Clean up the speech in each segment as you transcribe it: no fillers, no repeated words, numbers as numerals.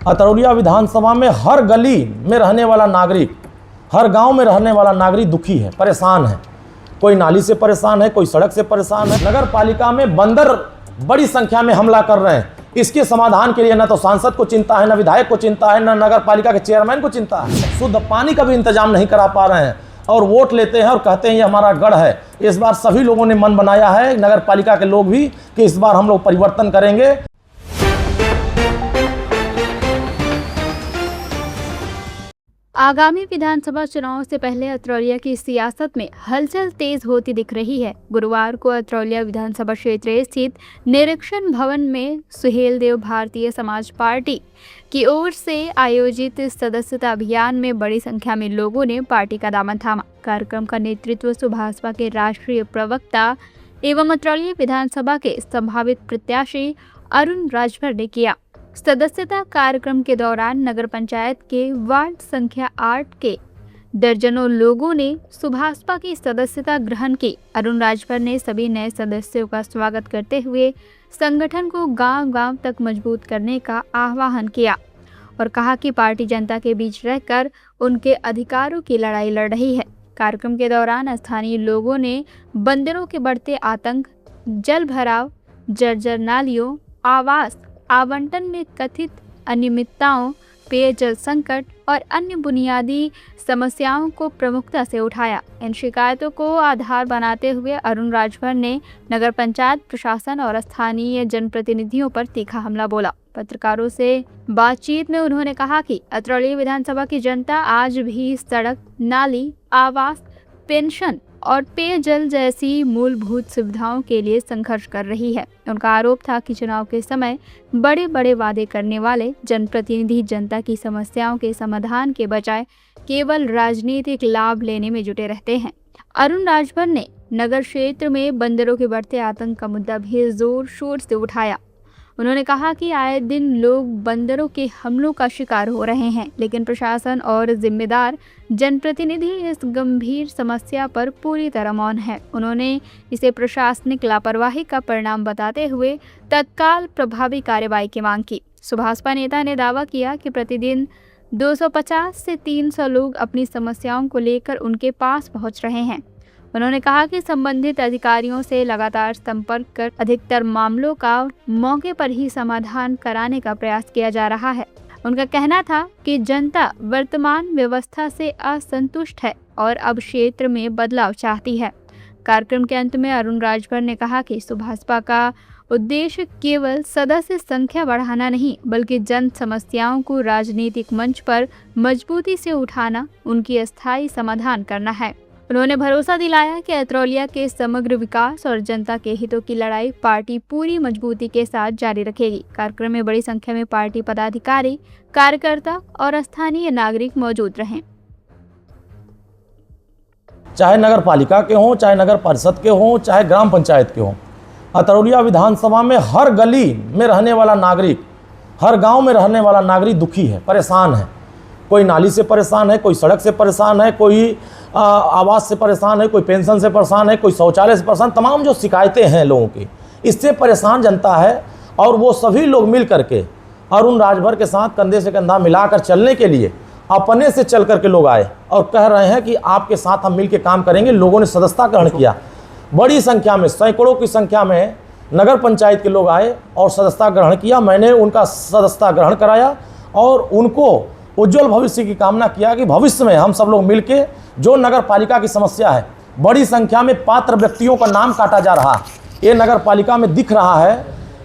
अतरौलिया विधानसभा में हर गली में रहने वाला नागरिक, हर गांव में रहने वाला नागरिक दुखी है, परेशान है। कोई नाली से परेशान है, कोई सड़क से परेशान है। नगर पालिका में बंदर बड़ी संख्या में हमला कर रहे हैं। इसके समाधान के लिए न तो सांसद को चिंता है, न विधायक को चिंता है, न नगर पालिका के चेयरमैन को चिंता है। शुद्ध पानी का भी इंतजाम नहीं करा पा रहे हैं और वोट लेते हैं और कहते हैं ये हमारा गढ़ है। इस बार सभी लोगों ने मन बनाया है, नगर पालिका के लोग भी, कि इस बार हम लोग परिवर्तन करेंगे। आगामी विधानसभा चुनाव से पहले अतरौलिया की सियासत में हलचल तेज होती दिख रही है। गुरुवार को अतरौलिया विधानसभा क्षेत्र स्थित निरीक्षण भवन में सुहेलदेव भारतीय समाज पार्टी की ओर से आयोजित सदस्यता अभियान में बड़ी संख्या में लोगों ने पार्टी का दामन थामा। कार्यक्रम का नेतृत्व सुभाषपा के राष्ट्रीय प्रवक्ता एवं अतरौलिया विधानसभा के संभावित प्रत्याशी अरुण राजभर ने किया। सदस्यता कार्यक्रम के दौरान नगर पंचायत के वार्ड संख्या 8 के दर्जनों लोगों ने सुभाषपा की सदस्यता ग्रहण की। अरुण राजभर ने सभी नए सदस्यों का स्वागत करते हुए संगठन को गांव-गांव तक मजबूत करने का आह्वान किया और कहा कि पार्टी जनता के बीच रहकर उनके अधिकारों की लड़ाई लड़ रही है। कार्यक्रम के दौरान स्थानीय लोगों ने बंदरों के बढ़ते आतंक, जल भराव, जर्जर नालियों, आवास आवंटन में कथित अनियमितताओं, पेयजल संकट और अन्य बुनियादी समस्याओं को प्रमुखता से उठाया। इन शिकायतों को आधार बनाते हुए अरुण राजभर ने नगर पंचायत प्रशासन और स्थानीय जनप्रतिनिधियों पर तीखा हमला बोला। पत्रकारों से बातचीत में उन्होंने कहा कि अतरौलिया विधानसभा की जनता आज भी सड़क, नाली, आवास, पेंशन और पेयजल जैसी मूलभूत सुविधाओं के लिए संघर्ष कर रही है। उनका आरोप था कि चुनाव के समय बड़े बड़े वादे करने वाले जनप्रतिनिधि जनता की समस्याओं के समाधान के बजाय केवल राजनीतिक लाभ लेने में जुटे रहते हैं। अरुण राजभर ने नगर क्षेत्र में बंदरों के बढ़ते आतंक का मुद्दा भी जोर शोर से उठाया। उन्होंने कहा कि आए दिन लोग बंदरों के हमलों का शिकार हो रहे हैं, लेकिन प्रशासन और जिम्मेदार जनप्रतिनिधि इस गंभीर समस्या पर पूरी तरह मौन है। उन्होंने इसे प्रशासनिक लापरवाही का परिणाम बताते हुए तत्काल प्रभावी कार्रवाई की मांग की। सुभाषपा नेता ने दावा किया कि प्रतिदिन 250 से 300 लोग अपनी समस्याओं को लेकर उनके पास पहुंच रहे हैं। उन्होंने कहा कि संबंधित अधिकारियों से लगातार संपर्क कर अधिकतर मामलों का मौके पर ही समाधान कराने का प्रयास किया जा रहा है। उनका कहना था कि जनता वर्तमान व्यवस्था से असंतुष्ट है और अब क्षेत्र में बदलाव चाहती है। कार्यक्रम के अंत में अरुण राजभर ने कहा कि सुभाषपा का उद्देश्य केवल सदस्य संख्या बढ़ाना नहीं, बल्कि जन समस्याओं को राजनीतिक मंच पर मजबूती से उठाना, उनकी अस्थायी समाधान करना है। उन्होंने भरोसा दिलाया कि अतरौलिया के समग्र विकास और जनता के हितों की लड़ाई पार्टी पूरी मजबूती के साथ जारी रखेगी। कार्यक्रम में बड़ी संख्या में पार्टी पदाधिकारी, कार्यकर्ता और स्थानीय नागरिक मौजूद रहे। चाहे नगर पालिका के हों, चाहे नगर परिषद के हों, चाहे ग्राम पंचायत के हों, अतरौलिया विधानसभा में हर गली में रहने वाला नागरिक, हर गाँव में रहने वाला नागरिक दुखी है, परेशान है। कोई नाली से परेशान है, कोई सड़क से परेशान है, कोई आवास से परेशान है, कोई पेंशन से परेशान है, कोई शौचालय से परेशान। तमाम जो शिकायतें हैं लोगों की, इससे परेशान जनता है और वो सभी लोग मिल करके अरुण राजभर के साथ कंधे से कंधा मिलाकर चलने के लिए अपने से चल करके लोग आए और कह रहे हैं कि आपके साथ हम मिल के काम करेंगे। लोगों ने सदस्यता ग्रहण किया, बड़ी संख्या में, सैकड़ों की संख्या में नगर पंचायत के लोग आए और सदस्यता ग्रहण किया। मैंने उनका सदस्यता ग्रहण कराया और उनको उज्जवल भविष्य की कामना किया कि भविष्य में हम सब लोग मिलके जो नगर पालिका की समस्या है, बड़ी संख्या में पात्र व्यक्तियों का नाम काटा जा रहा है। ये नगर पालिका में दिख रहा है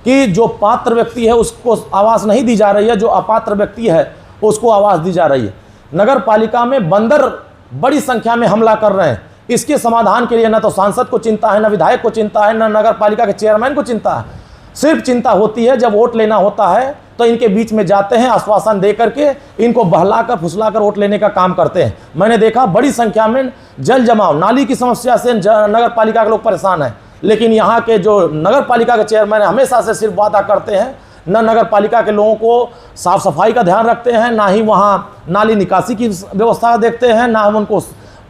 कि जो पात्र व्यक्ति है उसको आवास नहीं दी जा रही है, जो अपात्र व्यक्ति है उसको आवास दी जा रही है। नगर पालिका में बंदर बड़ी संख्या में हमला कर रहे हैं। इसके समाधान के लिए न तो सांसद को चिंता है, न विधायक को चिंता है, न नगर पालिका के चेयरमैन को चिंता है। सिर्फ चिंता होती है जब वोट लेना होता है तो इनके बीच में जाते हैं, आश्वासन दे करके इनको बहलाकर फुसलाकर वोट लेने का काम करते हैं। मैंने देखा बड़ी संख्या में जल जमाव, नाली की समस्या से नगर पालिका के लोग परेशान हैं, लेकिन यहाँ के जो नगर पालिका के चेयरमैन हमेशा से सिर्फ वादा करते हैं, न नगर पालिका के लोगों को साफ सफाई का ध्यान रखते हैं, ना ही वहाँ नाली निकासी की व्यवस्था देखते हैं, ना हम उनको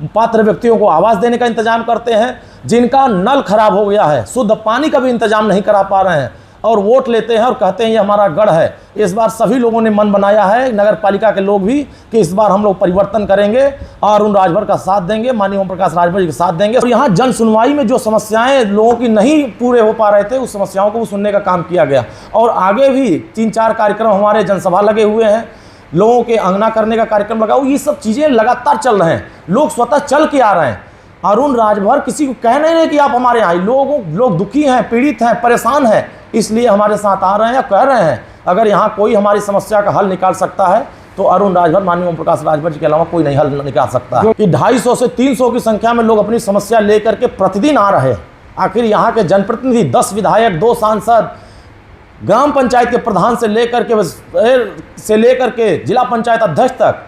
पात्र व्यक्तियों को आवास देने का इंतजाम करते हैं। जिनका नल खराब हो गया है, शुद्ध पानी का भी इंतजाम नहीं करा पा रहे हैं। और वोट लेते हैं और कहते हैं ये हमारा गढ़ है। इस बार सभी लोगों ने मन बनाया है, नगर पालिका के लोग भी, कि इस बार हम लोग परिवर्तन करेंगे और अरुण राजभर का साथ देंगे, माननीय ओम प्रकाश राजभर जी का साथ देंगे। और यहाँ जन सुनवाई में जो समस्याएं लोगों की नहीं पूरे हो पा रहे थे, उस समस्याओं को सुनने का काम किया गया। और आगे भी 3-4 कार्यक्रम हमारे जनसभा लगे हुए हैं, लोगों के अंगना करने का कार्यक्रम लगा हुआ, ये सब चीज़ें लगातार चल रहे हैं, लोग स्वतः चल के आ रहे हैं। अरुण राजभर किसी को कह नहीं रहे कि आप हमारे यहाँ, लोग दुखी हैं, पीड़ित हैं, परेशान हैं, इसलिए हमारे साथ आ रहे हैं या कह रहे हैं अगर यहाँ कोई हमारी समस्या का हल निकाल सकता है तो अरुण राजभर, माननीय ओम प्रकाश राजभर जी के अलावा कोई नहीं हल निकाल सकता है। कि 250 से 300 की संख्या में लोग अपनी समस्या लेकर के प्रतिदिन आ रहे हैं। आखिर यहाँ के जनप्रतिनिधि 10 विधायक, 2 सांसद, ग्राम पंचायत के प्रधान से लेकर के जिला पंचायत अध्यक्ष तक,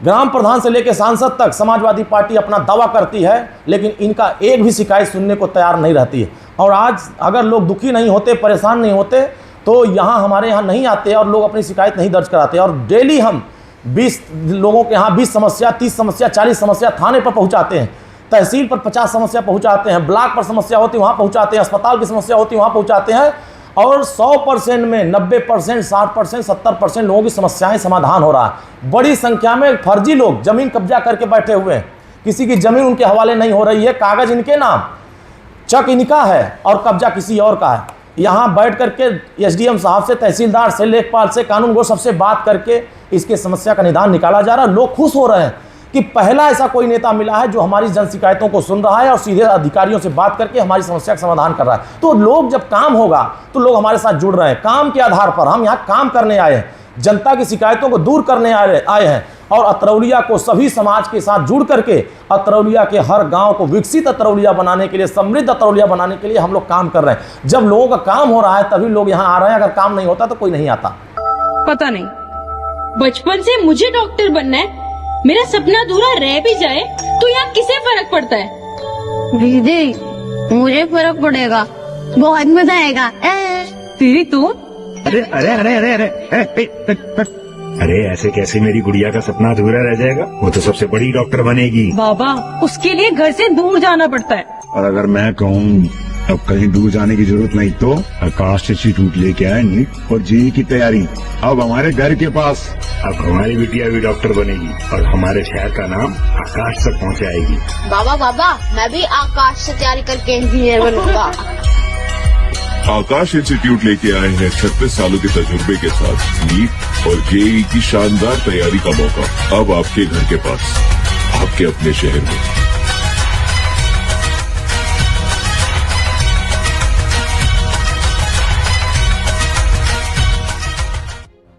ग्राम प्रधान से लेकर सांसद तक समाजवादी पार्टी अपना दावा करती है, लेकिन इनका एक भी शिकायत सुनने को तैयार नहीं रहती है। और आज अगर लोग दुखी नहीं होते, परेशान नहीं होते तो यहाँ हमारे यहाँ नहीं आते और लोग अपनी शिकायत नहीं दर्ज कराते। और डेली हम 20 लोगों के यहाँ 20 समस्या, 30 समस्या, 40 समस्या थाने पर पहुँचाते हैं, तहसील पर 50 समस्या पहुँचाते हैं, ब्लॉक पर समस्या होती है वहाँ पहुँचाते हैं, अस्पताल की समस्या होती है वहाँ पहुँचाते हैं। और 100% में 90%, 60%, 70% लोगों की समस्याएं समाधान हो रहा है। बड़ी संख्या में फर्जी लोग जमीन कब्जा करके बैठे हुए हैं, किसी की जमीन उनके हवाले नहीं हो रही है, कागज इनके नाम, चक इनका है और कब्जा किसी और का है। यहाँ बैठ करके एसडीएम साहब से, तहसीलदार से, लेखपाल से, कानून को सबसे बात करके इसके समस्या का निदान निकाला जा रहा है। लोग खुश हो रहे हैं कि पहला ऐसा कोई नेता मिला है जो हमारी जन शिकायतों को सुन रहा है और सीधे अधिकारियों से बात करके हमारी समस्या का समाधान कर रहा है। तो लोग, जब काम होगा तो लोग हमारे साथ जुड़ रहे हैं। काम के आधार पर हम यहाँ काम करने आए हैं, जनता की शिकायतों को दूर करने आए हैं। और अतरौलिया को सभी समाज के साथ जुड़ करके अतरौलिया के हर गांव को विकसित अतरौलिया बनाने के लिए, समृद्ध अतरौलिया बनाने के लिए हम लोग काम कर रहे हैं। जब लोगों का काम हो रहा है तभी लोग यहाँ आ रहे हैं, अगर काम नहीं होता तो कोई नहीं आता। पता नहीं, बचपन से मुझे डॉक्टर बनना है, मेरा सपना अधूरा रह भी जाए तो यहाँ किसे फर्क पड़ता है? दीदी मुझे फर्क पड़ेगा, बहुत मजा आएगा। तेरी तो अरे अरे अरे अरे अरे अरे ऐसे कैसे मेरी गुड़िया का सपना अधूरा रह जाएगा? वो तो सबसे बड़ी डॉक्टर बनेगी। बाबा, उसके लिए घर से दूर जाना पड़ता है। और अगर मैं कहूँ अब कहीं दूर जाने की जरूरत नहीं तो आकाश इंस्टीट्यूट लेके आए नीट और जेईई की तैयारी अब हमारे घर के पास। अब हमारी बिटिया भी डॉक्टर बनेगी और हमारे शहर का नाम आकाश तक पहुँचाएगी। बाबा मैं भी आकाश से तैयारी करके इंजीनियर बनूंगा। आकाश इंस्टीट्यूट लेके आए हैं 36 सालों के तजुर्बे के साथ नीट और जेईई की शानदार तैयारी का मौका अब आपके घर के पास, आपके अपने शहर में।